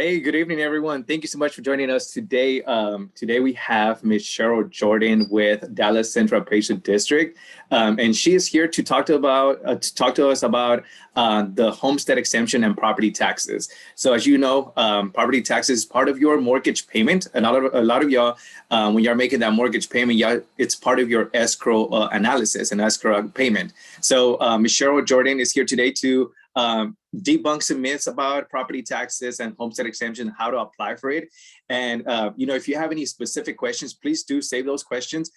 Hey, good evening, everyone. Thank you so much for joining us today. Today we have Ms. Cheryl Jordan with Dallas Central Appraisal District, and she is here to talk to us about the homestead exemption and property taxes. So, as you know, property taxes is part of your mortgage payment, and a lot of y'all, when you're making that mortgage payment, it's part of your escrow analysis and escrow payment. So, Ms. Cheryl Jordan is here today to debunk some myths about property taxes and homestead exemption, how to apply for it. And, if you have any specific questions, please do save those questions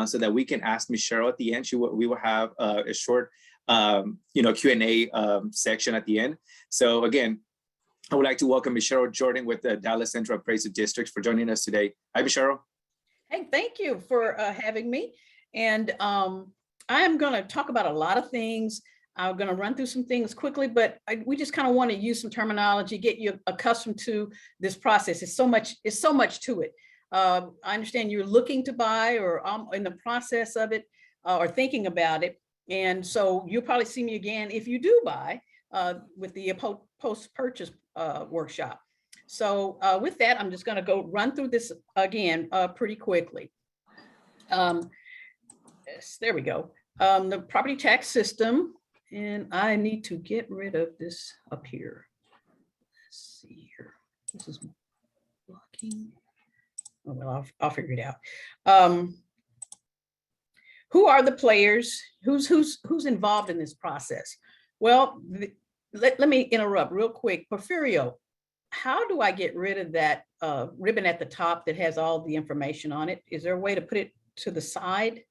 so that we can ask Ms. Cheryl at the end. We will have a short, Q&A section at the end. So again, I would like to welcome Ms. Cheryl Jordan with the Dallas Central Appraisal District for joining us today. Hi, Ms. Cheryl. Hey, thank you for having me. And I'm going to talk about a lot of things. I'm going to run through some things quickly, but we just kind of want to use some terminology, get you accustomed to this process. It's so much to it. I understand you're looking to buy or in the process of it or thinking about it. And so you'll probably see me again if you do buy with the post-purchase workshop. So with that, I'm just going to go run through this again pretty quickly. Yes, there we go. The property tax system. And I need to get rid of this up here. Let's see here. This is blocking. Oh, well, I'll figure it out. Who are the players? Who's involved in this process? Well, let me interrupt real quick. Porfirio, how do I get rid of that ribbon at the top that has all the information on it? Is there a way to put it to the side?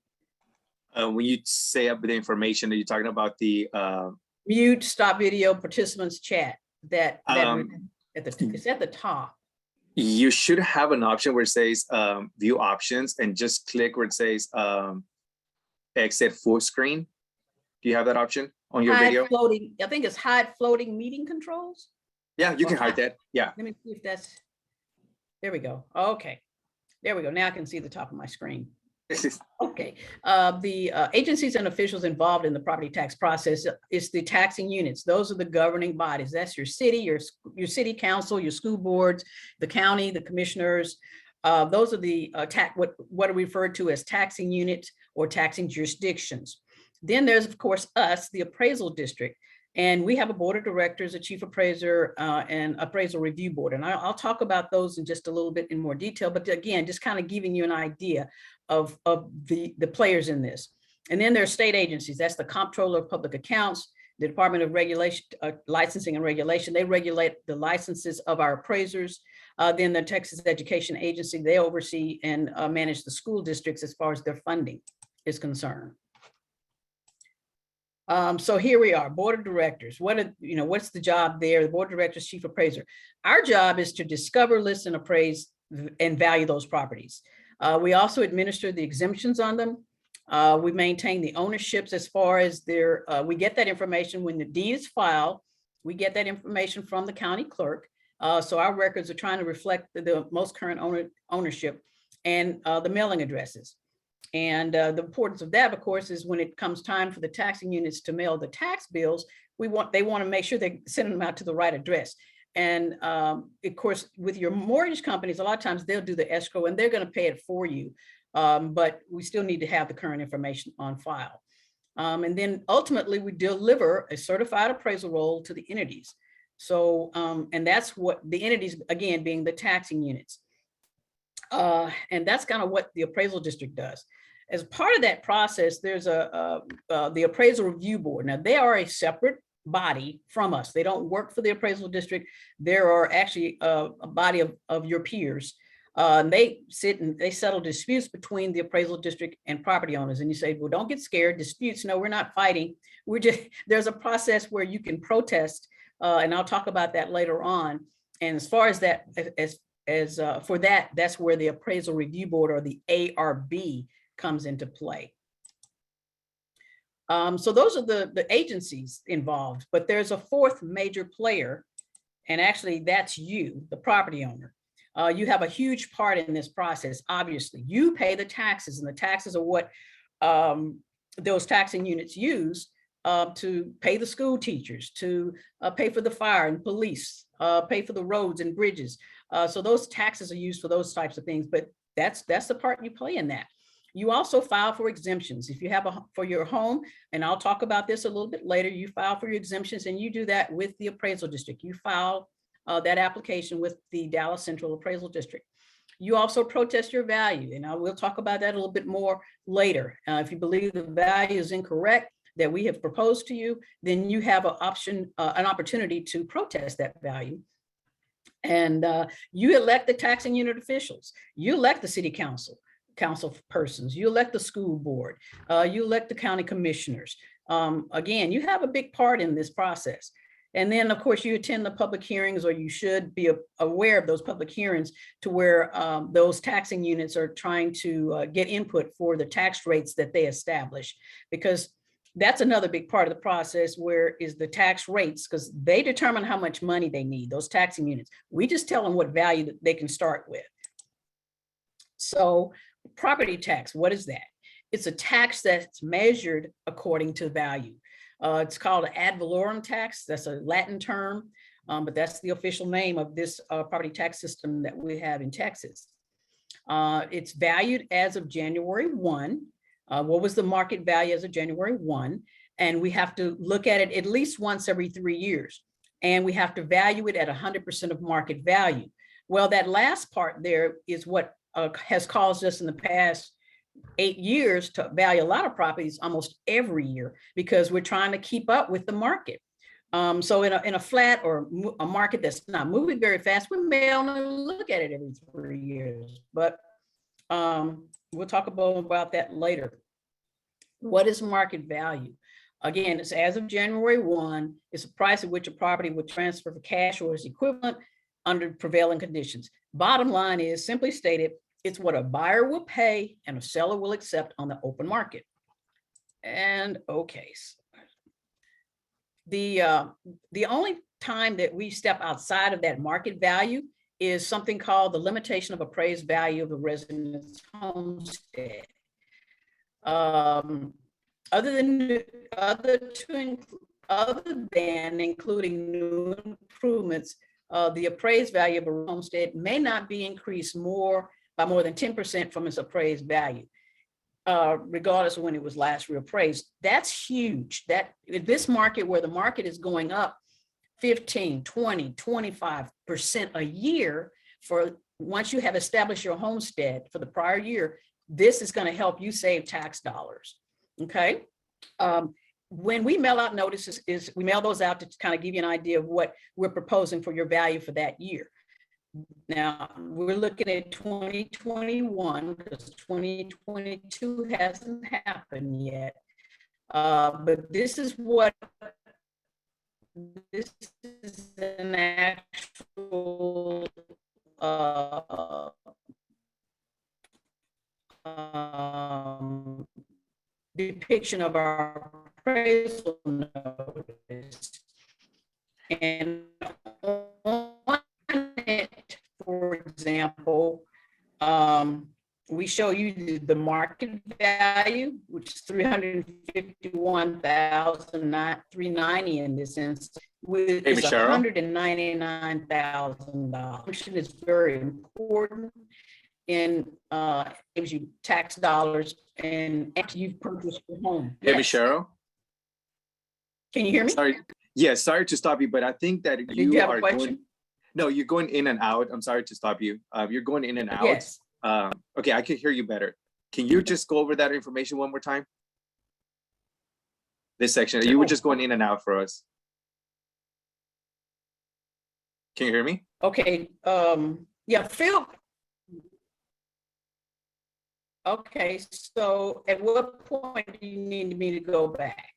When you say up the information, are you talking about the mute, stop video, participants chat? That it's at the top. You should have an option where it says view options and just click where it says exit full screen. Do you have that option on your video? Floating, I think it's hide floating meeting controls. Yeah, you can hide that. Yeah. Let me see if that's, there we go. Okay, there we go. Now I can see the top of my screen. Okay, the agencies and officials involved in the property tax process is the taxing units. Those are the governing bodies. That's your city, your city council, your school boards, the county, the commissioners. Those are the what are referred to as taxing units or taxing jurisdictions. Then there's, of course, us, the appraisal district. And we have a board of directors, a chief appraiser, and appraisal review board. And I'll talk about those in just a little bit in more detail, but again, just kind of giving you an idea of the players in this. And then there are state agencies. That's the Comptroller of Public Accounts, the Department of Regulation, Licensing and Regulation. They regulate the licenses of our appraisers. Then the Texas Education Agency, they oversee and manage the school districts as far as their funding is concerned. So here we are, board of directors. What's the job there? The board of directors, chief appraiser. Our job is to discover, list, and appraise and value those properties. We also administer the exemptions on them. We maintain the ownerships as far as we get that information when the deed is filed. We get that information from the county clerk. So our records are trying to reflect the most current ownership and the mailing addresses. And the importance of that, of course, is when it comes time for the taxing units to mail the tax bills, they want to make sure they send them out to the right address. And of course, with your mortgage companies, a lot of times they'll do the escrow and they're going to pay it for you. But we still need to have the current information on file. And then ultimately, we deliver a certified appraisal roll to the entities. So, and that's what the entities, again, being the taxing units. And that's kind of what the appraisal district does. As part of that process, there's the appraisal review board. Now, they are a separate body from us. They don't work for the appraisal district. There are actually a body of your peers. They sit and they settle disputes between the appraisal district and property owners. And you say, well, don't get scared. Disputes, no, we're not fighting. There's a process where you can protest, and I'll talk about that later on. And as far as that, for that, that's where the appraisal review board, or the ARB, comes into play. So those are the agencies involved, but there's a fourth major player, and actually that's you, the property owner. You have a huge part in this process. Obviously, you pay the taxes, and the taxes are what those taxing units use to pay the school teachers, to pay for the fire and police pay for the roads and bridges. So those taxes are used for those types of things, but that's the part you play in that. You also file for exemptions. If you have for your home, and I'll talk about this a little bit later, you file for your exemptions, and you do that with the appraisal district. You file that application with the Dallas Central Appraisal District. You also protest your value, and I will talk about that a little bit more later. If you believe the value is incorrect that we have proposed to you, then you have an option, an opportunity to protest that value. And you elect the taxing unit officials. You elect the city council persons. You elect the school board. You elect the county commissioners. Again, you have a big part in this process. And then, of course, you attend the public hearings, or you should be aware of those public hearings, to where those taxing units are trying to get input for the tax rates that they establish, because that's another big part of the process, where is the tax rates, because they determine how much money they need, those taxing units. We just tell them what value that they can start with. So property tax, what is that? It's a tax that's measured according to value. It's called an ad valorem tax. That's a Latin term, but that's the official name of this property tax system that we have in Texas. It's valued as of January 1. What was the market value as of January 1? And we have to look at it at least once every 3 years. And we have to value it at 100% of market value. Well, that last part there is what has caused us in the past 8 years to value a lot of properties almost every year, because we're trying to keep up with the market. So in a flat or a market that's not moving very fast, we may only look at it every 3 years, but we'll talk about that later. What is market value? Again, it's as of January 1, it's a price at which a property would transfer for cash or its equivalent under prevailing conditions. Bottom line is, simply stated, it's what a buyer will pay and a seller will accept on the open market. And okay, the only time that we step outside of that market value is something called the limitation of appraised value of the resident's homestead. Other than including new improvements, the appraised value of a homestead may not be increased by more than 10% from its appraised value, regardless of when it was last reappraised. That's huge. That in this market, where the market is going up 15, 20, 25% a year, for once you have established your homestead for the prior year, this is going to help you save tax dollars. Okay. When we mail out notices, we mail those out to kind of give you an idea of what we're proposing for your value for that year. Now, we're looking at 2021 because 2022 hasn't happened yet. But this is an actual depiction of our appraisal notice. And on it, for example, we show you the market value, which is $351,390 in this instance, with $199,000. Which is very important, and gives you tax dollars and after you've purchased your home. Hey, yes. Cheryl. Can you hear me? Sorry. Yes, sorry to stop you, but I think that you are going. No, you're going in and out. I'm sorry to stop you. You're going in and out. Yes. Okay, I can hear you better. Can you just go over that information one more time? This section, you were just going in and out for us. Can you hear me? Okay. Yeah, Phil. Okay, so at what point do you need me to go back?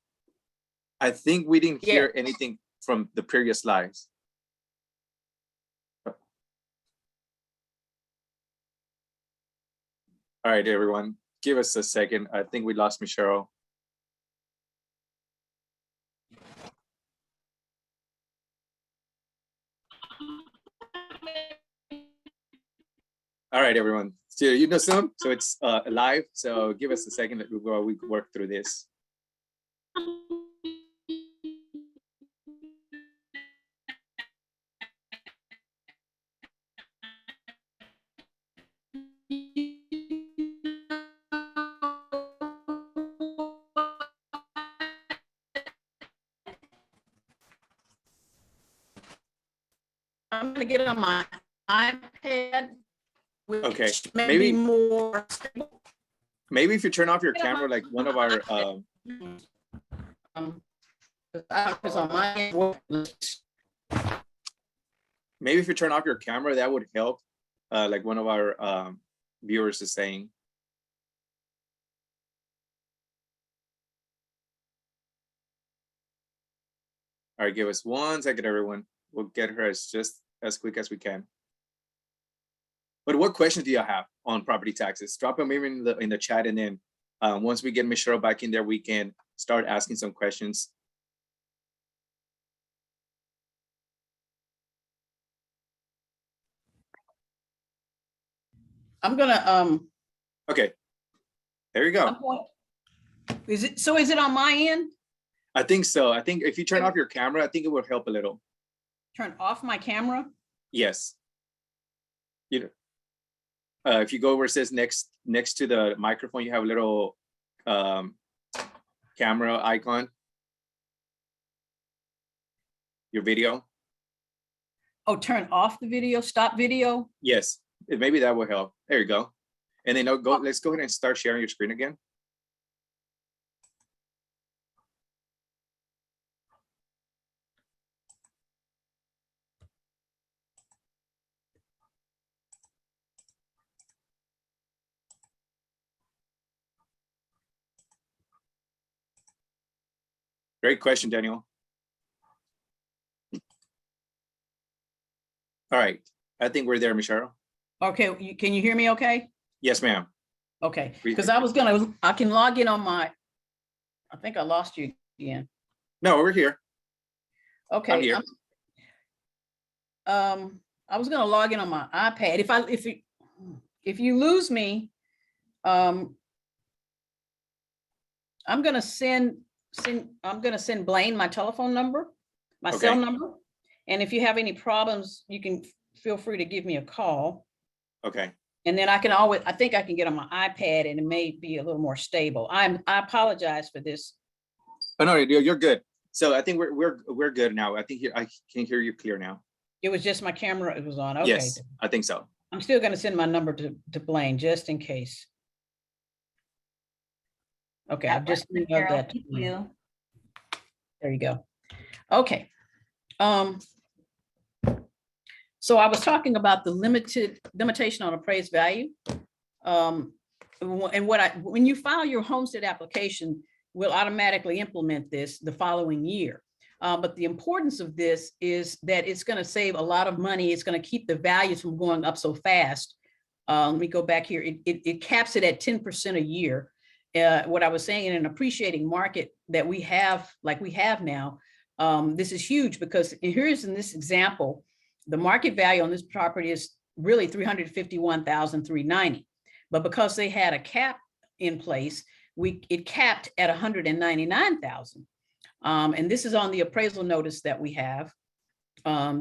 I think we didn't hear anything from the previous slides. All right, everyone, give us a second. I think we lost Miss Cheryl. All right, everyone. So you know Zoom, so it's live. So give us a second while we work through this. I'm gonna get on my iPad. Which Okay, may maybe- be more stable. Maybe if you turn off your camera, like one of our, Because on my end, maybe if you turn off your camera, that would help. Like one of our viewers is saying. All right, give us 1 second, everyone. We'll get her just as quick as we can. But what questions do you have on property taxes? Drop them even in the chat, and then once we get Ms. Cheryl back in there, we can start asking some questions. I'm gonna Okay, there you go. Is it on my end? I think so. I think if you turn off your camera, I think it will help a little. Turn off my camera? Yes. You know, if you go where it says next to the microphone, you have a little camera icon. Your video. Oh, turn off the video, stop video? Yes, maybe that will help. There you go. And then let's go ahead and start sharing your screen again. Great question, Daniel. All right, I think we're there, Michelle. Okay, can you hear me okay? Yes, ma'am. Okay, because I can log in on my, I think I lost you again. No, we're here. Okay. I'm here. I was gonna log in on my iPad. If you lose me, I'm gonna send Blaine my telephone number, my cell number. And if you have any problems, you can feel free to give me a call. Okay. And then I think I can get on my iPad and it may be a little more stable. I apologize for this. Oh no, you're good. So I think we're good now. I think I can hear you clear now. It was just my camera it was on. Okay. Yes, I think so. I'm still going to send my number to Blaine just in case. Okay, I've just emailed that to you. There you go. Okay. So I was talking about the limitation on appraised value. And when you file your homestead application, we'll automatically implement this the following year. But the importance of this is that it's going to save a lot of money. It's going to keep the values from going up so fast. Let me go back here. It caps it at 10% a year. What I was saying, in an appreciating market that we have, like we have now, this is huge because here's in this example, the market value on this property is really $351,390. But because they had a cap in place, it capped at $199,000. And this is on the appraisal notice that we have.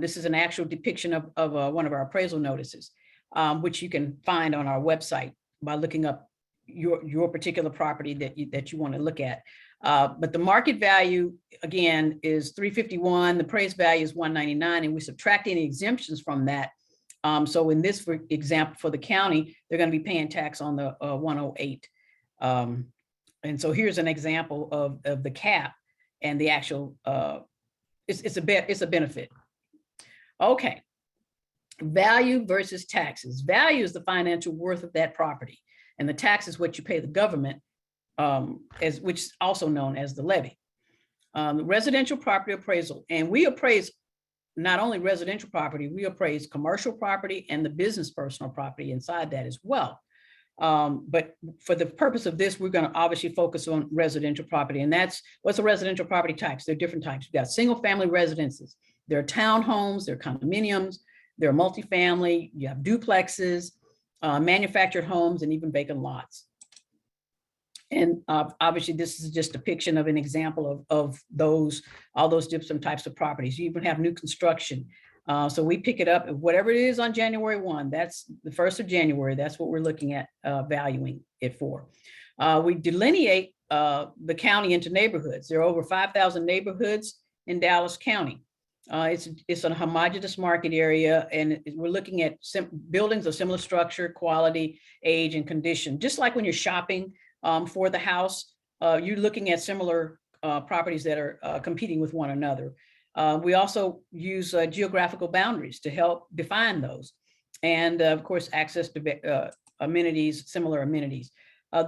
This is an actual depiction of one of our appraisal notices, which you can find on our website by looking up your particular property that you want to look at. But the market value, again, is 351. The appraised value is 199, and we subtract any exemptions from that. So in this, for example, for the county, they're going to be paying tax on the 108. And so here's an example of the cap and the actual, it's a benefit. Okay, value versus taxes. Value is the financial worth of that property, and the tax is what you pay the government, which is also known as the levy. Residential property appraisal, and we appraise not only residential property, we appraise commercial property and the business personal property inside that as well. But for the purpose of this, we're going to obviously focus on residential property, and that's what's the residential property types. There are different types. We've got single family residences, there are townhomes, there are condominiums, there are multifamily, you have duplexes, manufactured homes, and even vacant lots. And obviously, this is just a depiction of an example of all those different types of properties. You even have new construction. So we pick it up, whatever it is on January 1, that's the 1st of January, that's what we're looking at valuing it for. We delineate the county into neighborhoods. There are over 5,000 neighborhoods in Dallas County. It's a homogeneous market area, and we're looking at buildings of similar structure, quality, age, and condition. Just like when you're shopping for the house, you're looking at similar properties that are competing with one another. We also use geographical boundaries to help define those. And of course, access to amenities, similar amenities.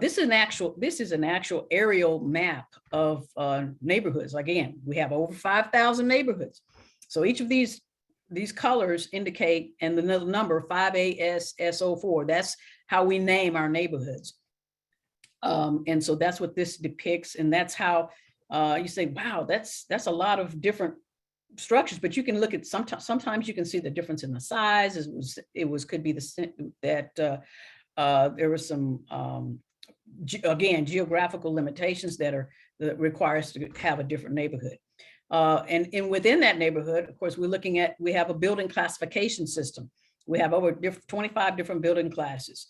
This is an actual aerial map of neighborhoods. Again, we have over 5,000 neighborhoods. So each of these colors indicate, and the number 5ASS04, that's how we name our neighborhoods. And so that's what this depicts. And that's how you say, wow, that's a lot of different structures, but you can look at sometimes you can see the difference in the size. Could be that there was some again, geographical limitations that require us to have a different neighborhood. And within that neighborhood, of course, we have a building classification system. We have over 25 different building classes.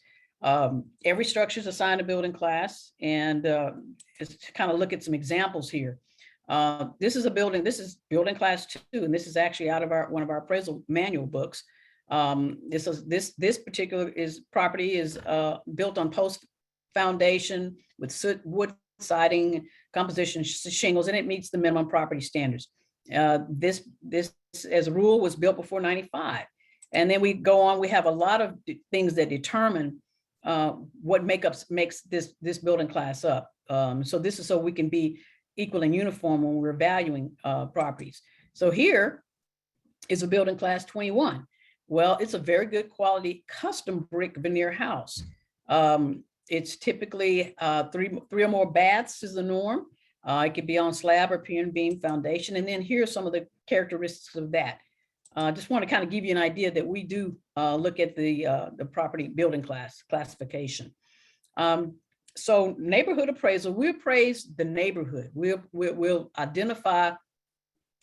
Every structure is assigned a building class, and just to kind of look at some examples here. This is building class 2, and this is actually out of one of our appraisal manual books. This particular property is built on post foundation with wood siding, composition shingles, and it meets the minimum property standards. This, as a rule, was built before 95. And then we go on, we have a lot of things that determine what makes this building class up. So this is so we can be equal and uniform when we're valuing properties. So here is a building class 21. Well, it's a very good quality custom brick veneer house. It's typically three or more baths is the norm. It could be on slab or pier and beam foundation. And then here's some of the characteristics of that. Just want to kind of give you an idea that we do look at the property building classification. So neighborhood appraisal, we appraise the neighborhood. We'll identify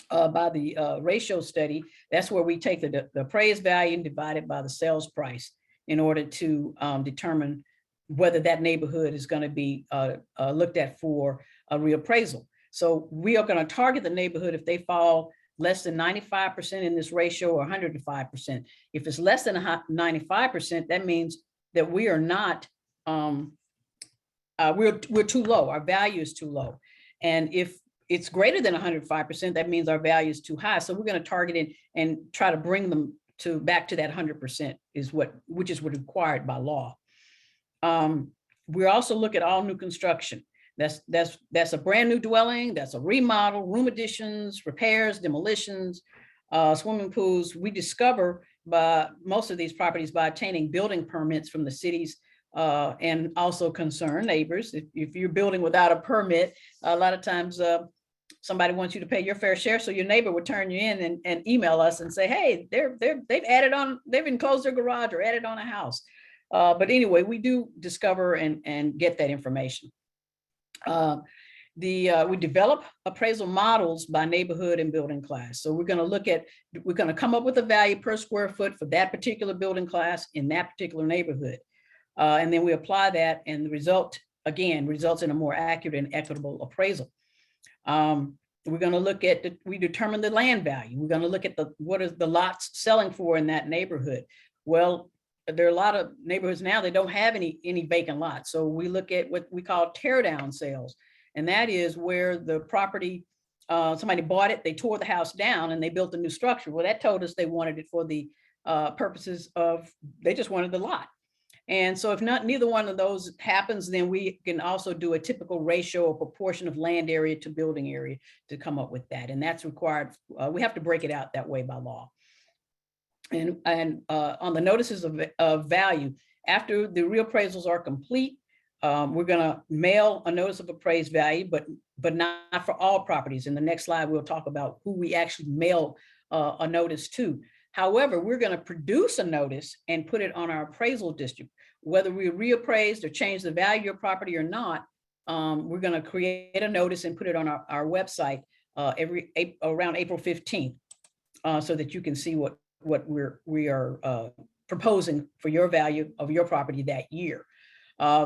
by the ratio study. That's where we take the appraised value and divide it by the sales price in order to determine whether that neighborhood is going to be looked at for a reappraisal. So we are going to target the neighborhood if they fall less than 95% in this ratio or 105%. If it's less than 95%, that means that we are not, we're too low. Our value is too low. And if it's greater than 105%, that means our value is too high. So we're going to target it and try to bring them back to that 100% which is what required by law. We also look at all new construction. That's a brand new dwelling, that's a remodel, room additions, repairs, demolitions, swimming pools. We discover by most of these properties by obtaining building permits from the cities and also concerned neighbors. If you're building without a permit, a lot of times somebody wants you to pay your fair share, so your neighbor would turn you in and email us and say, hey, they've enclosed their garage or added on a house. But anyway, we do discover and get that information. We develop appraisal models by neighborhood and building class. So we're going to come up with a value per square foot for that particular building class in that particular neighborhood. And then we apply that, and the result, again, results in a more accurate and equitable appraisal. We're going to look at, we determine the land value. We're going to look at what is the lots selling for in that neighborhood. Well, there are a lot of neighborhoods now that don't have any vacant lots. So we look at what we call tear down sales. And that is where the property, somebody bought it, they tore the house down and they built a new structure. Well, that told us they wanted it for the purposes of, they just wanted the lot. And so if neither one of those happens, then we can also do a typical ratio or proportion of land area to building area to come up with that. And that's required. We have to break it out that way by law. And on the notices of value, after the reappraisals are complete, we're going to mail a notice of appraised value, but not for all properties. In the next slide, we'll talk about who we actually mail a notice to. However, we're going to produce a notice and put it on our appraisal district. Whether we reappraised or change the value of your property or not, we're going to create a notice and put it on our website around April 15th, so that you can see what we are proposing for your value of your property that year.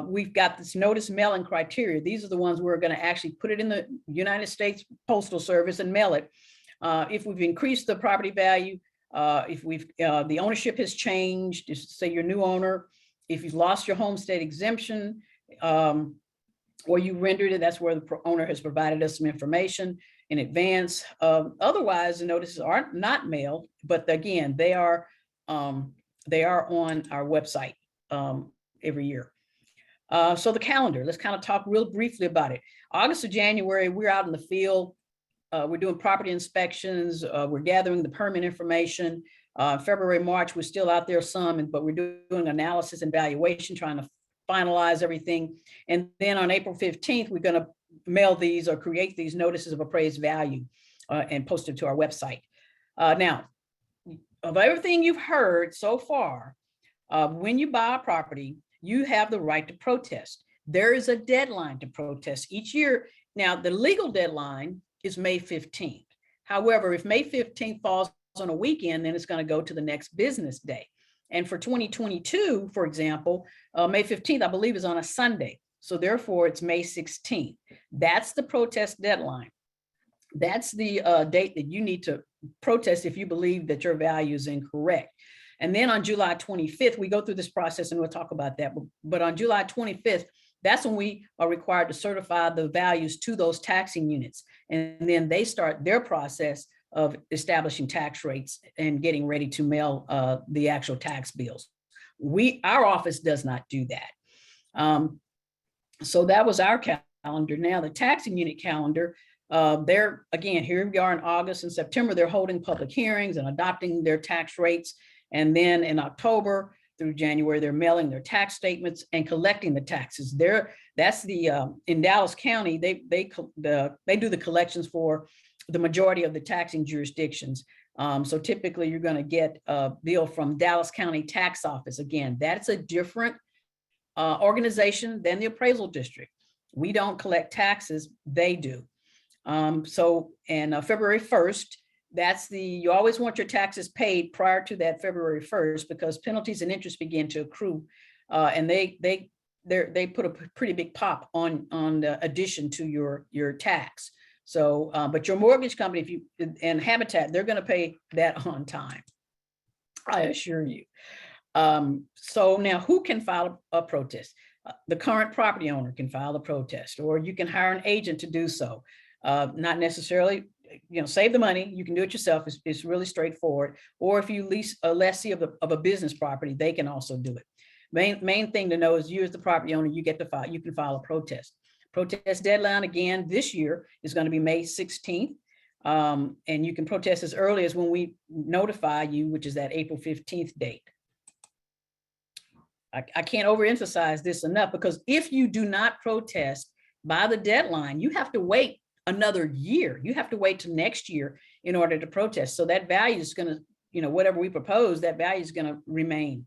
We've got this notice mailing criteria. These are the ones we're going to actually put it in the United States Postal Service and mail it. If we've increased the property value, if the ownership has changed, just say you're a new owner, if you've lost your homestead exemption, or you rendered it, that's where the owner has provided us some information in advance. Otherwise, the notices are not mailed, but again, they are on our website every year. So the calendar, let's kind of talk real briefly about it. August to January, we're out in the field. We're doing property inspections. We're gathering the permit information. February, March, we're still out there some, but we're doing analysis and valuation, trying to finalize everything. And then on April 15th, we're going to mail these or create these notices of appraised value and post it to our website. Now, of everything you've heard so far, when you buy a property, you have the right to protest. There is a deadline to protest each year. Now, the legal deadline is May 15th. However, if May 15th falls on a weekend, then it's going to go to the next business day. And for 2022, for example, May 15th, I believe, is on a Sunday. So therefore, it's May 16th. That's the protest deadline. That's the date that you need to protest if you believe that your value is incorrect. And then on July 25th, we go through this process and we'll talk about that. But on July 25th, that's when we are required to certify the values to those taxing units. And then they start their process of establishing tax rates and getting ready to mail the actual tax bills. Our office does not do that. So that was our calendar. Now the taxing unit calendar, they're, again, here we are in August and September, they're holding public hearings and adopting their tax rates. And then in October through January, they're mailing their tax statements and collecting the taxes. That's the in Dallas County, they do the collections for the majority of the taxing jurisdictions. So typically you're going to get a bill from Dallas County Tax Office. Again, that's a different organization than the appraisal district. We don't collect taxes, they do. So February 1st, you always want your taxes paid prior to that February 1st, because penalties and interest begin to accrue, and they put a pretty big pop on the addition to your tax. So, but your mortgage company, and Habitat, they're going to pay that on time, I assure you. So now, who can file a protest? The current property owner can file a protest, or you can hire an agent to do so. Not necessarily, save the money. You can do it yourself. It's really straightforward. Or if you lease a lessee of a business property, they can also do it. Main thing to know is you as the property owner, you can file a protest. Protest deadline again this year is going to be May 16th. And you can protest as early as when we notify you, which is that April 15th date. I can't overemphasize this enough, because if you do not protest by the deadline, you have to wait another year. You have to wait till next year in order to protest. So that value is going to, whatever we propose, that value is going to remain.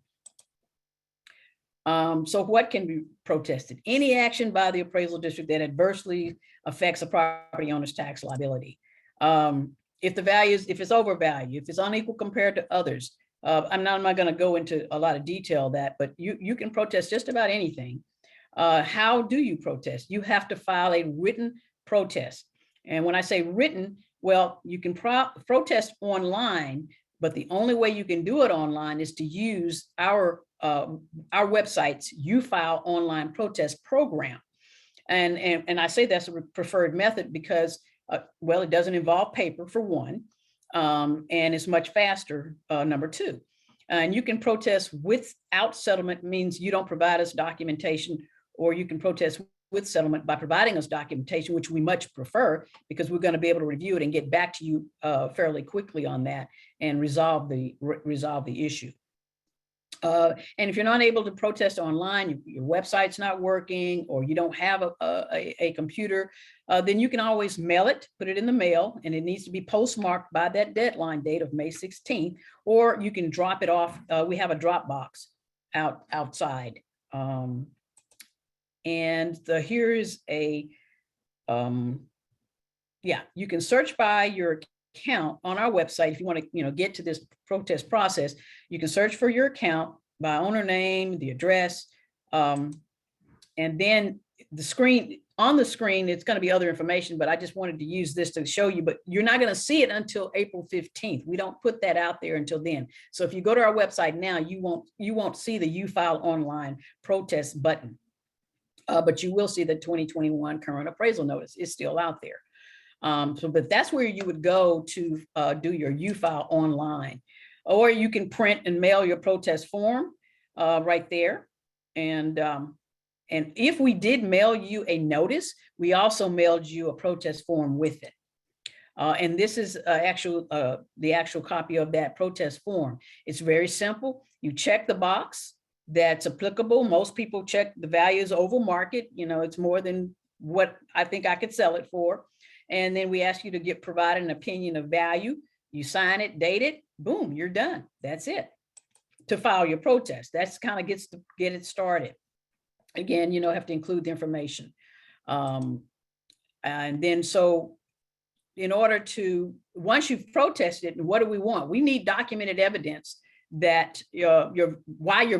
So what can be protested? Any action by the appraisal district that adversely affects a property owner's tax liability. If it's overvalued, if it's unequal compared to others. I'm not going to go into a lot of detail that, but you can protest just about anything. How do you protest? You have to file a written protest. And when I say written, well, you can protest online, but the only way you can do it online is to use our website's UFile online protest program. And I say that's a preferred method because, well, it doesn't involve paper, for one, and it's much faster, number two. And you can protest without settlement, means you don't provide us documentation, or you can protest with settlement by providing us documentation, which we much prefer, because we're going to be able to review it and get back to you fairly quickly on that and resolve the issue. And if you're not able to protest online, your website's not working, or you don't have a computer, then you can always mail it, put it in the mail, and it needs to be postmarked by that deadline date of May 16th, or you can drop it off. We have a drop box outside. And here's a, you can search by your account on our website. If you want to, get to this protest process, you can search for your account by owner name, the address, and then on the screen, it's going to be other information, but I just wanted to use this to show you, but you're not going to see it until April 15th. We don't put that out there until then. So if you go to our website now, you won't see the U-File online protest button, but you will see the 2021 current appraisal notice is still out there. But that's where you would go to do your U-File online, or you can print and mail your protest form right there. And if we did mail you a notice, we also mailed you a protest form with it. And this is the actual copy of that protest form. It's very simple. You check the box that's applicable. Most people check the values over market. You know, it's more than what I think I could sell it for. And then we ask you to provide an opinion of value. You sign it, date it, boom, you're done. That's it. To file your protest. That's kind of gets to get it started. Again, you know, have to include the information. And then so in order to, once you've protested, what do we want? We need documented evidence that why you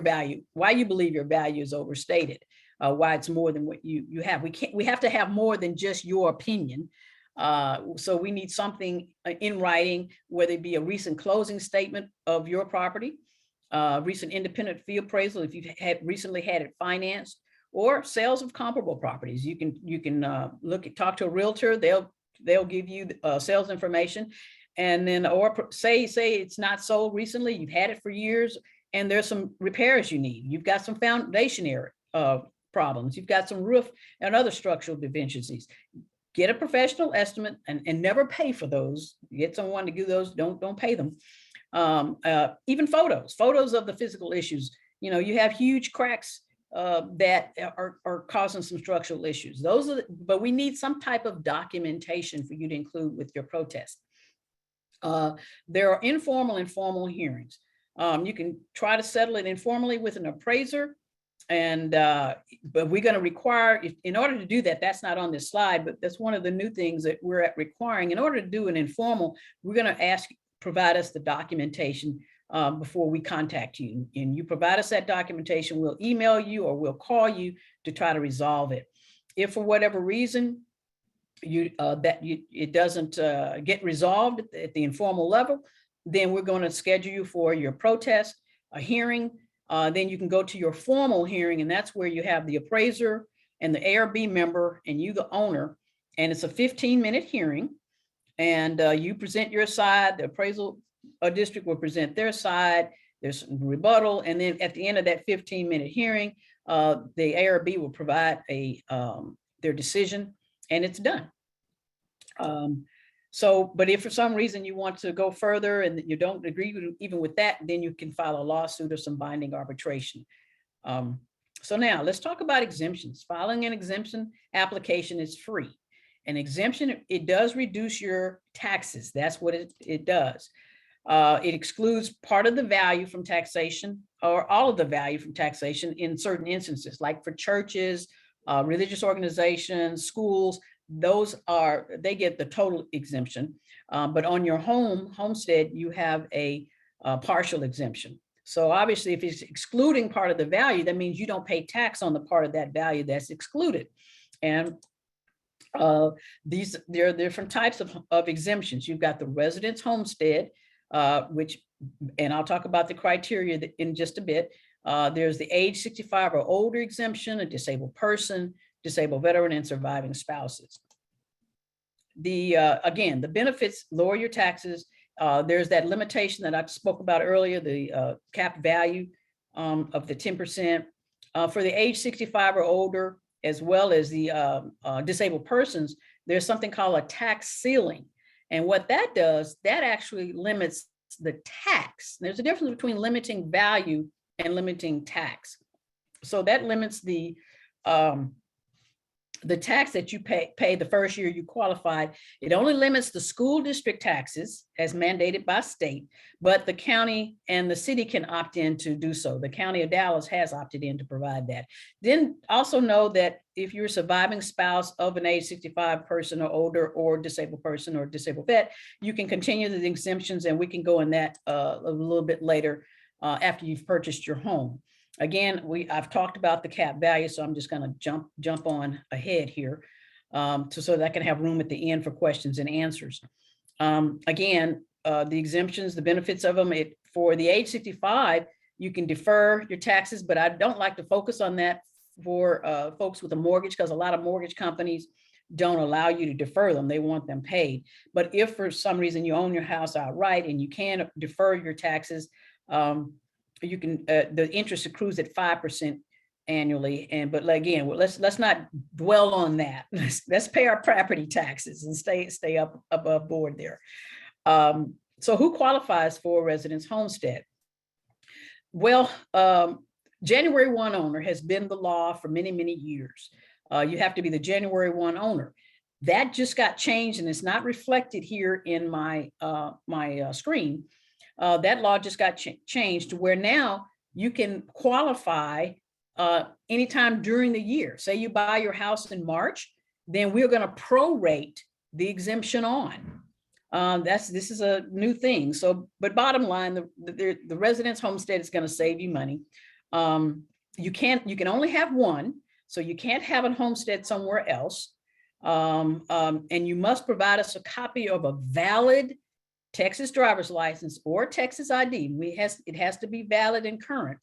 believe your value is overstated, why it's more than what you have. We have to have more than just your opinion. So we need something in writing, whether it be a recent closing statement of your property, recent independent fee appraisal if you've recently had it financed, or sales of comparable properties. You can talk to a realtor. They'll give you sales information, and then or say it's not sold recently. You've had it for years, and there's some repairs you need. You've got some foundation area problems. You've got some roof and other structural deficiencies. Get a professional estimate and never pay for those. Get someone to do those. Don't pay them. Even photos of the physical issues. You know, you have huge cracks that are causing some structural issues. But we need some type of documentation for you to include with your protest. There are informal and formal hearings. You can try to settle it informally with an appraiser, but we're going to require, in order to do that, that's not on this slide, but that's one of the new things that we're requiring. In order to do an informal, we're going to provide us the documentation before we contact you, and you provide us that documentation. We'll email you or we'll call you to try to resolve it. If for whatever reason it doesn't get resolved at the informal level, then we're going to schedule you for your protest, a hearing. Then you can go to your formal hearing, and that's where you have the appraiser and the ARB member and you, the owner, and it's a 15-minute hearing, and you present your side. The appraisal district will present their side. There's some rebuttal, and then at the end of that 15-minute hearing, the ARB will provide their decision, and it's done. But if for some reason you want to go further and you don't agree even with that, then you can file a lawsuit or some binding arbitration. So now let's talk about exemptions. Filing an exemption application is free. An exemption, it does reduce your taxes. That's what it does. It excludes part of the value from taxation or all of the value from taxation in certain instances, like for churches, religious organizations, schools. They get the total exemption, but on your homestead, you have a partial exemption. So obviously, if it's excluding part of the value, that means you don't pay tax on the part of that value that's excluded. And there are different types of exemptions. You've got the residence homestead, and I'll talk about the criteria in just a bit. There's the age 65 or older exemption, a disabled person, disabled veteran, and surviving spouses. Again, the benefits lower your taxes. There's that limitation that I spoke about earlier, the capped value of the 10%. For the age 65 or older, as well as the disabled persons, there's something called a tax ceiling. And what that does, that actually limits the tax. There's a difference between limiting value and limiting tax. So that limits the tax that you pay the first year you qualified. It only limits the school district taxes as mandated by state, but the county and the city can opt in to do so. The County of Dallas has opted in to provide that. Then also know that if you're a surviving spouse of an age 65 person or older, or disabled person or disabled vet, you can continue the exemptions, and we can go in that a little bit later after you've purchased your home. Again, I've talked about the cap value, so I'm just going to jump on ahead here so that I can have room at the end for questions and answers. Again, the exemptions, the benefits of them, for the age 65, you can defer your taxes, but I don't like to focus on that for folks with a mortgage, because a lot of mortgage companies don't allow you to defer them. They want them paid. But if for some reason you own your house outright and you can defer your taxes, you can, the interest accrues at 5% annually. But again, let's not dwell on that. Let's pay our property taxes and stay up above board there. So who qualifies for a residence homestead? Well, January 1 owner has been the law for many, many years. You have to be the January 1 owner. That just got changed, and it's not reflected here in my screen. That law just got changed to where now you can qualify anytime during the year. Say you buy your house in March, then we're going to prorate the exemption on. This is a new thing. So, but bottom line, the residence homestead is going to save you money. You can only have one, so you can't have a homestead somewhere else. And you must provide us a copy of a valid Texas driver's license or Texas ID. It has to be valid and current,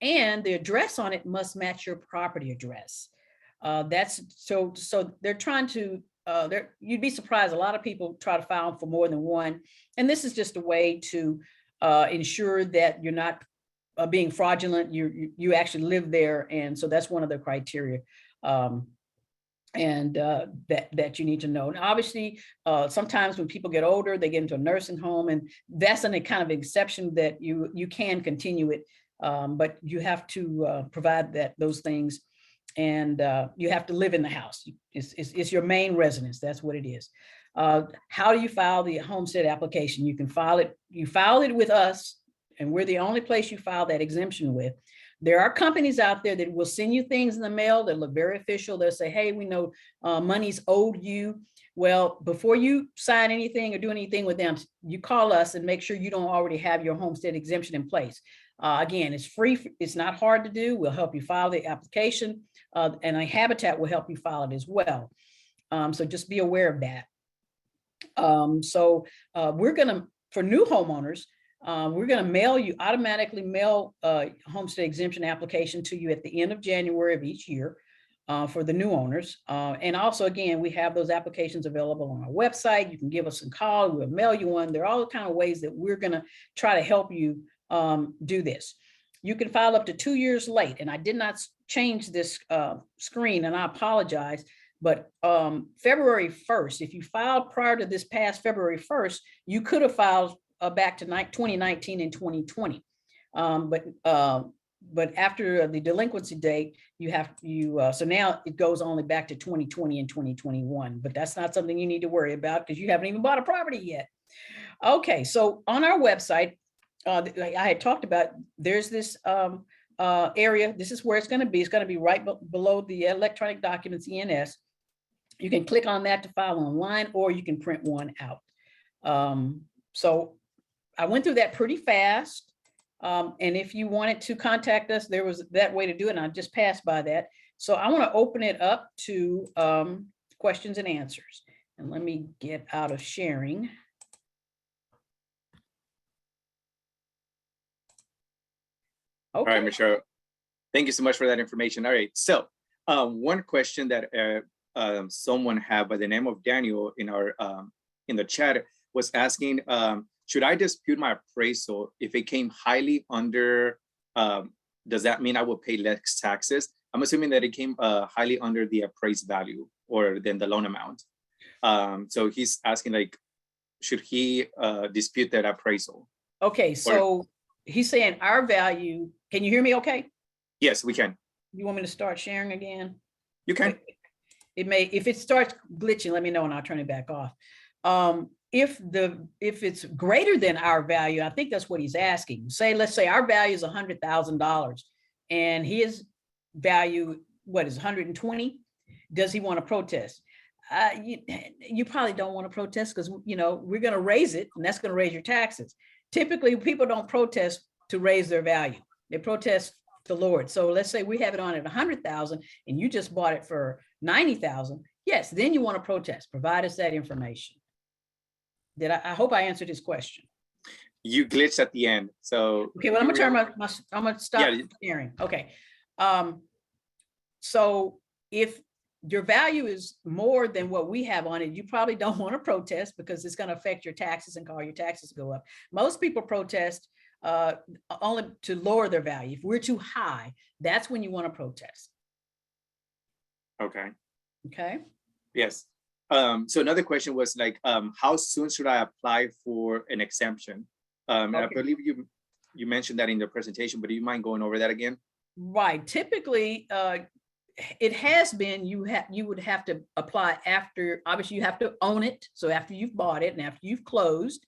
and the address on it must match your property address. That's so they're trying to. You'd be surprised. A lot of people try to file for more than one, and this is just a way to ensure that you're not being fraudulent. You actually live there, and so that's one of the criteria. That you need to know. And obviously, sometimes when people get older, they get into a nursing home, and that's a kind of exception that you can continue it, but you have to provide those things, and you have to live in the house. It's your main residence. That's what it is. How do you file the homestead application? You can file it. You file it with us, and we're the only place you file that exemption with. There are companies out there that will send you things in the mail that look very official. They'll say, hey, we know money's owed you. Well, before you sign anything or do anything with them, you call us and make sure you don't already have your homestead exemption in place. Again, it's free. It's not hard to do. We'll help you file the application, and a Habitat will help you file it as well. So just be aware of that. We're going to, for new homeowners, we're going to automatically mail a homestead exemption application to you at the end of January of each year for the new owners. And also, again, we have those applications available on our website. You can give us a call. We'll mail you one. There are all the kind of ways that we're going to try to help you do this. You can file up to 2 years late. And I did not change this screen, and I apologize. But February 1st, if you filed prior to this past February 1st, you could have filed back to 2019 and 2020. But after the delinquency date, so now it goes only back to 2020 and 2021, but that's not something you need to worry about because you haven't even bought a property yet. Okay, so on our website, like I had talked about, there's this area. This is where it's going to be. It's going to be right below the electronic documents, ENS. You can click on that to file online, or you can print one out. So I went through that pretty fast. And if you wanted to contact us, there was that way to do it. And I just passed by that. So I want to open it up to questions and answers. And let me get out of sharing. Okay. All right, Michelle. Thank you so much for that information. All right. So one question that someone had by the name of Daniel in our in the chat was asking, should I dispute my appraisal if it came highly under, does that mean I will pay less taxes? I'm assuming that it came highly under the appraised value or then the loan amount. So he's asking, like, should he dispute that appraisal? Okay, so he's saying our value, can you hear me okay? Yes, we can. You want me to start sharing again? You can. If it starts glitching, let me know and I'll turn it back off. If it's greater than our value, I think that's what he's asking. Let's say our value is $100,000 and his value, what is 120? Does he want to protest? You probably don't want to protest because, you know, we're going to raise it and that's going to raise your taxes. Typically, people don't protest to raise their value. They protest to lower it. So let's say we have it on at 100,000 and you just bought it for 90,000. Yes, then you want to protest. Provide us that information. I hope I answered his question. You glitched at the end. So okay, well, I'm gonna turn I'm gonna stop sharing. Okay. So if your value is more than what we have on it, you probably don't want to protest because it's going to affect your taxes and cause your taxes to go up. Most people protest only to lower their value. If we're too high, that's when you want to protest. Okay. Okay. Yes. So another question was like, how soon should I apply for an exemption? Okay. I believe you mentioned that in the presentation, but do you mind going over that again? Right. Typically, it has been you would have to apply after, obviously you have to own it. So after you've bought it and after you've closed,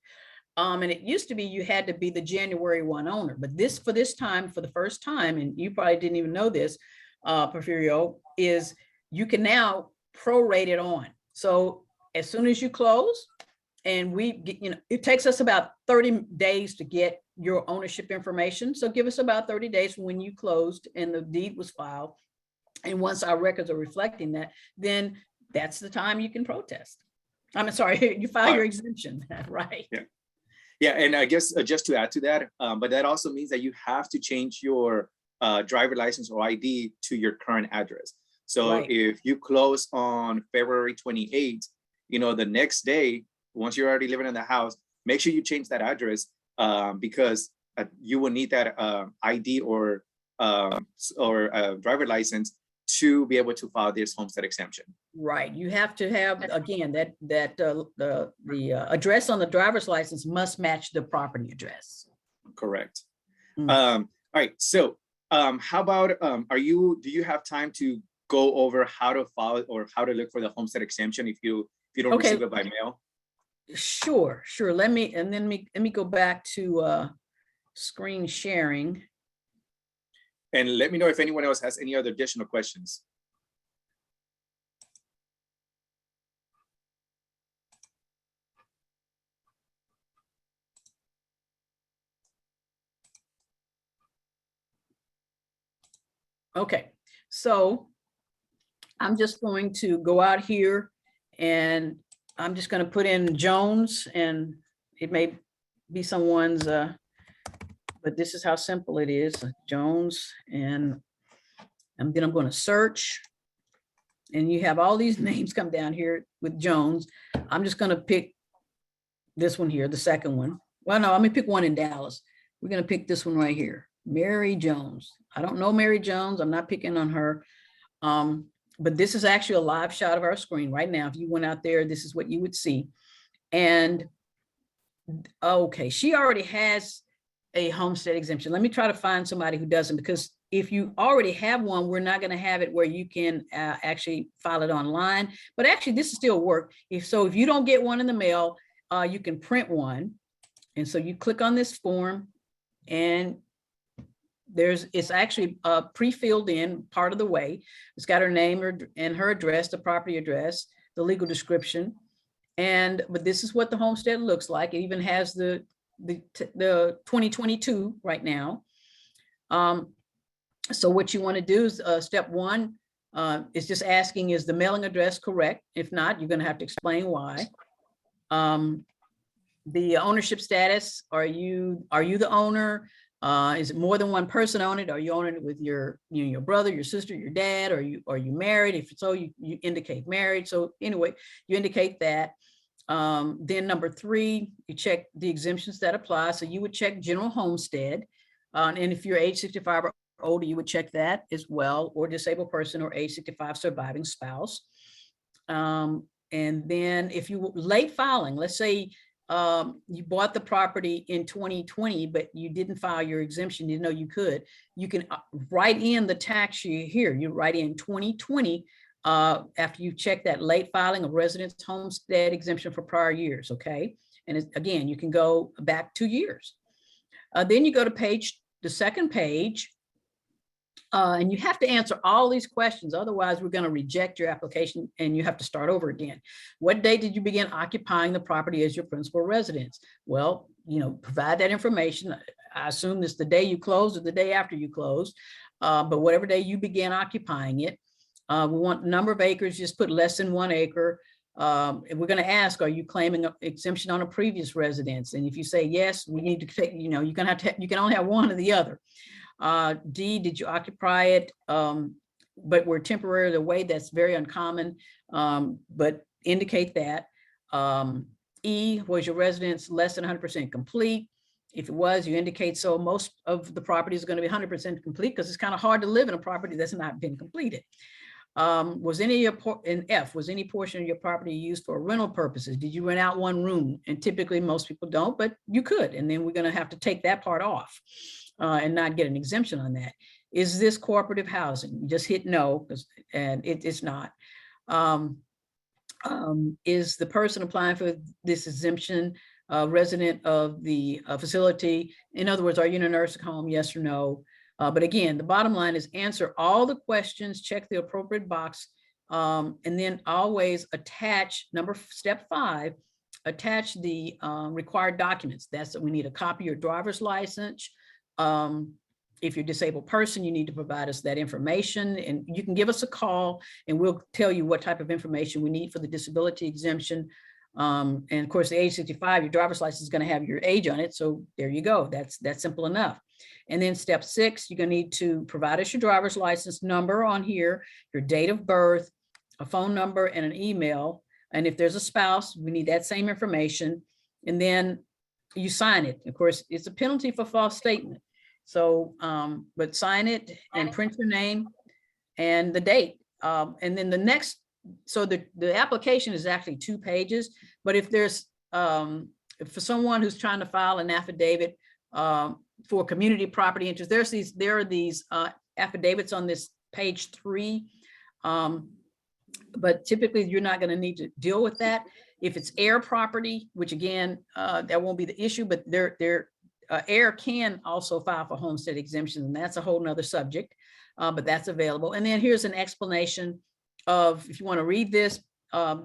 and it used to be you had to be the January 1 owner, but for the first time, and you probably didn't even know this, Porfirio, is you can now prorate it on. So as soon as you close, and we get, it takes us about 30 days to get your ownership information. So give us about 30 days from when you closed and the deed was filed. And once our records are reflecting that, then that's the time you can protest. I'm sorry, you file your exemption, right? Yeah. Yeah, and I guess just to add to that, but that also means that you have to change your driver license or ID to your current address. So if you close on February 28th, the next day, once you're already living in the house, make sure you change that address because you will need that ID or driver license to be able to file this homestead exemption. Right. You have to have, again, the address on the driver's license must match the property address. Correct. All right. So how about, do you have time to go over how to file or how to look for the homestead exemption if you don't receive it by mail? Sure. Let me go back to screen sharing. And let me know if anyone else has any other additional questions. Okay, so I'm just going to go out here and I'm just going to put in Jones, and it may be someone's, but this is how simple it is, Jones, and then I'm going to search, and you have all these names come down here with Jones. I'm just going to pick this one here, the second one. Well, no, I'm going to pick one in Dallas. We're going to pick this one right here, Mary Jones. I don't know Mary Jones. I'm not picking on her. But this is actually a live shot of our screen right now. If you went out there, this is what you would see. And okay, she already has a homestead exemption. Let me try to find somebody who doesn't, because if you already have one, we're not going to have it where you can actually file it online. But actually, this will still work. If you don't get one in the mail, you can print one. And so you click on this form, and it's actually pre-filled in part of the way. It's got her name and her address, the property address, the legal description. But this is what the homestead looks like. It even has the 2022 right now. So what you want to do is step one is just asking, is the mailing address correct? If not, you're going to have to explain why. The ownership status, are you the owner? Is it more than one person on it? Are you owning it with your brother, your sister, your dad? Are you married? If so, you indicate married. So anyway, you indicate that. Then number 3, you check the exemptions that apply. So you would check general homestead. And if you're age 65 or older, you would check that as well, or disabled person or age 65 surviving spouse. And then if you late filing, let's say you bought the property in 2020, but you didn't file your exemption, you know you could, you can write in the tax year here. You write in 2020 after you check that late filing of residence homestead exemption for prior years, okay? And again, you can go back 2 years. Then you go to the second page, and you have to answer all these questions. Otherwise, we're going to reject your application and you have to start over again. What day did you begin occupying the property as your principal residence? Well, provide that information. I assume it's the day you closed or the day after you closed, but whatever day you began occupying it. We want number of acres, just put less than 1 acre. And we're going to ask, are you claiming an exemption on a previous residence? And if you say yes, we need to take, you know, you're going to have to, you can only have one or the other. D, did you occupy it? But we're temporarily away. That's very uncommon, but indicate that. E, was your residence less than 100% complete? If it was, you indicate so. Most of the property is going to be 100% complete because it's kind of hard to live in a property that's not been completed. Was any of your, in F, was any portion of your property used for rental purposes? Did you rent out one room? And typically most people don't, but you could. And then we're going to have to take that part off and not get an exemption on that. Is this cooperative housing? Just hit no, and it's not. Is the person applying for this exemption resident of the facility? In other words, are you in a nursing home? Yes or no? But again, the bottom line is answer all the questions, check the appropriate box, and then always attach step 5, attach the required documents. That's that we need a copy of your driver's license. If you're a disabled person, you need to provide us that information, and you can give us a call and we'll tell you what type of information we need for the disability exemption. And of course, the age 65, your driver's license is going to have your age on it. So there you go. That's simple enough. And then step 6, you're going to need to provide us your driver's license number on here, your date of birth, a phone number, and an email. And if there's a spouse, we need that same information. And then you sign it. Of course, it's a penalty for false statement. So, but sign it and print your name and the date. And then the next, so the application is actually 2 pages, but if there's, for someone who's trying to file an affidavit for community property interest, there are these affidavits on this page 3. But typically you're not going to need to deal with that. If it's heir property, which again, that won't be the issue, but heir can also file for homestead exemption, and that's a whole nother subject, but that's available. And then here's an explanation of, if you want to read this,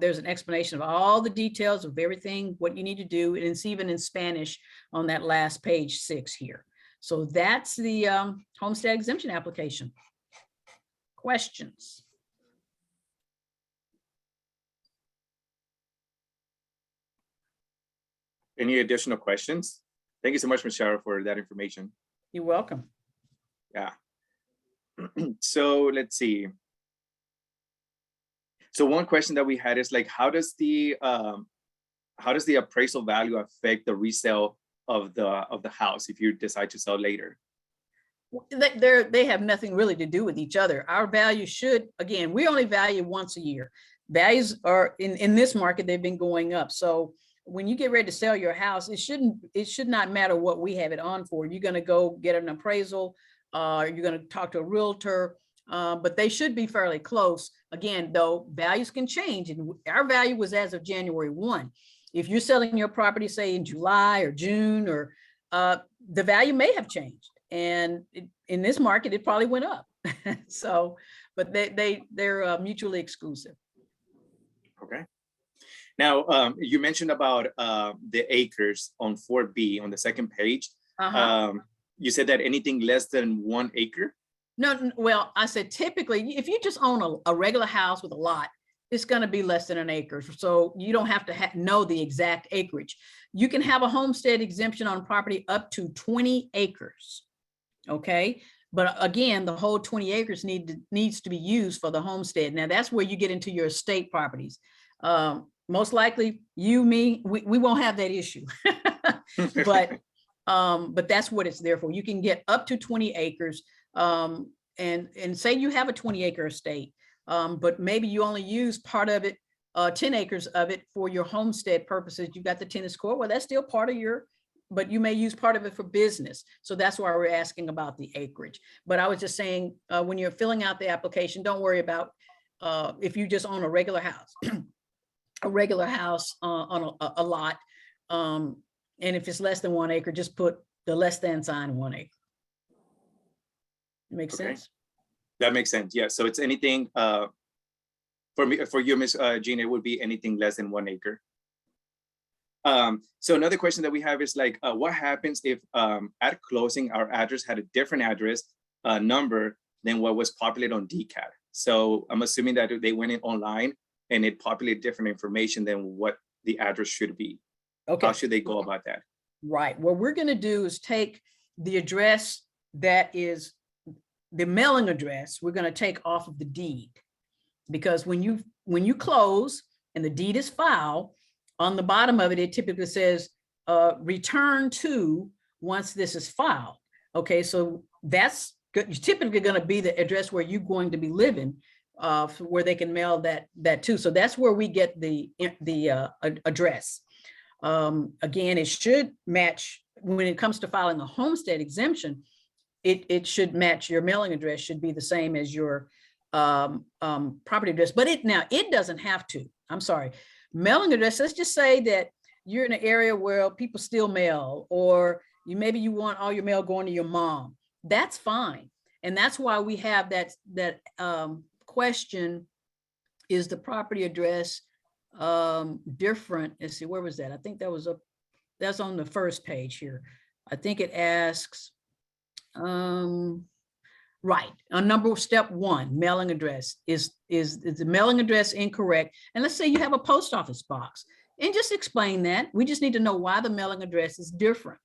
there's an explanation of all the details of everything, what you need to do, and it's even in Spanish on that last page 6 here. So that's the homestead exemption application. Questions? Any additional questions? Thank you so much, Ms. Shara, for that information. You're welcome. Yeah. So let's see. So one question that we had is like, how does the appraisal value affect the resale of the house if you decide to sell later? They have nothing really to do with each other. Our value should, again, we only value once a year. Values are in this market, they've been going up. So when you get ready to sell your house, it should not matter what we have it on for. You're going to go get an appraisal, you're going to talk to a realtor, but they should be fairly close. Again, though, values can change, and our value was as of January 1. If you're selling your property, say in July or June, or the value may have changed, and in this market, it probably went up. So, but they're mutually exclusive. Okay. Now, you mentioned about the acres on 4B on the second page. You said that anything less than 1 acre? No, well, I said typically, if you just own a regular house with a lot, it's going to be less than 1 acre. So you don't have to know the exact acreage. You can have a homestead exemption on property up to 20 acres. Okay. But again, the whole 20 acres needs to be used for the homestead. Now that's where you get into your estate properties. Most likely you, me, we won't have that issue, but that's what it's there for. You can get up to 20 acres. And say you have a 20-acre estate, but maybe you only use part of it, 10 acres of it for your homestead purposes. You've got the tennis court. Well, that's still part of your, but you may use part of it for business. So that's why we're asking about the acreage. But I was just saying, when you're filling out the application, don't worry about if you just own a regular house, on a lot. And if it's less than 1 acre, just put the less than sign 1 acre. Makes sense? That makes sense. Yeah. So it's anything for you, Ms. Jean, it would be anything less than 1 acre. So another question that we have is like, what happens if at closing our address had a different address number than what was populated on DCAT? So I'm assuming that they went in online and it populated different information than what the address should be. Okay. How should they go about that? Right. What we're going to do is take the address that is the mailing address, we're going to take off of the deed, because when you close and the deed is filed, on the bottom of it, it typically says return to once this is filed. Okay, so that's typically going to be the address where you're going to be living, where they can mail that to. So that's where we get the address. Again, it should match when it comes to filing a homestead exemption. It should match, your mailing address should be the same as your property address, but it doesn't have to. I'm sorry. Mailing address, let's just say that you're in an area where people still mail, or maybe you want all your mail going to your mom. That's fine. And that's why we have that question, is the property address different? Let's see, where was that? I think that's on the first page here. I think it asks, right, on step 1, mailing address, is the mailing address incorrect? And let's say you have a post office box, and just explain that. We just need to know why the mailing address is different,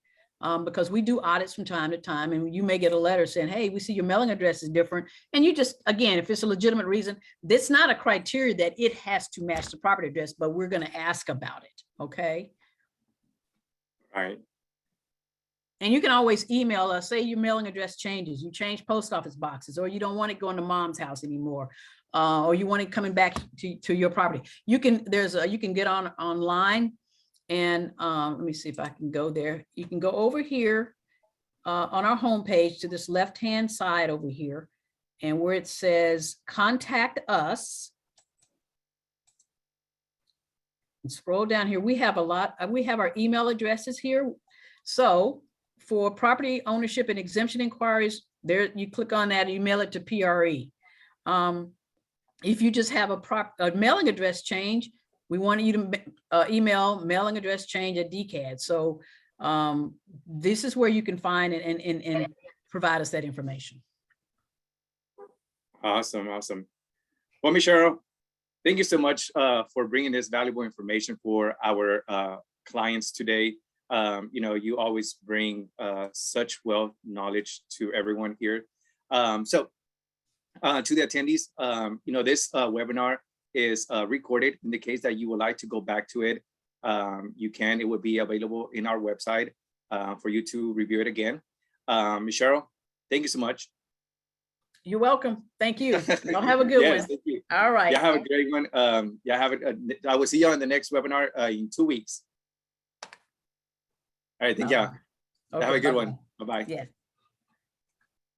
because we do audits from time to time, and you may get a letter saying, hey, we see your mailing address is different. And you just, again, if it's a legitimate reason, that's not a criteria that it has to match the property address, but we're going to ask about it. Okay. All right. And you can always email us, say your mailing address changes, you change post office boxes, or you don't want it going to mom's house anymore, or you want it coming back to your property. You can get online, and let me see if I can go there. You can go over here on our homepage to this left-hand side over here, and where it says contact us. And scroll down here. We have our email addresses here. So for property ownership and exemption inquiries, there you click on that, you mail it to PRE. If you just have a mailing address change, we want you to email mailing address change at DCAD. So this is where you can find and provide us that information. Awesome. Well, Ms. Cheryl, thank you so much for bringing this valuable information for our clients today. You always bring such wealth knowledge to everyone here. So to the attendees, this webinar is recorded. In the case that you would like to go back to it, you can. It will be available in our website for you to review it again. Ms. Cheryl, thank you so much. You're welcome. Thank you. Y'all have a good yes, one. Thank you. All right. Yeah, have a great one. I will see you on the next webinar in 2 weeks. All right, thank you. Okay, have a good bye-bye. one. Bye-bye. Yes.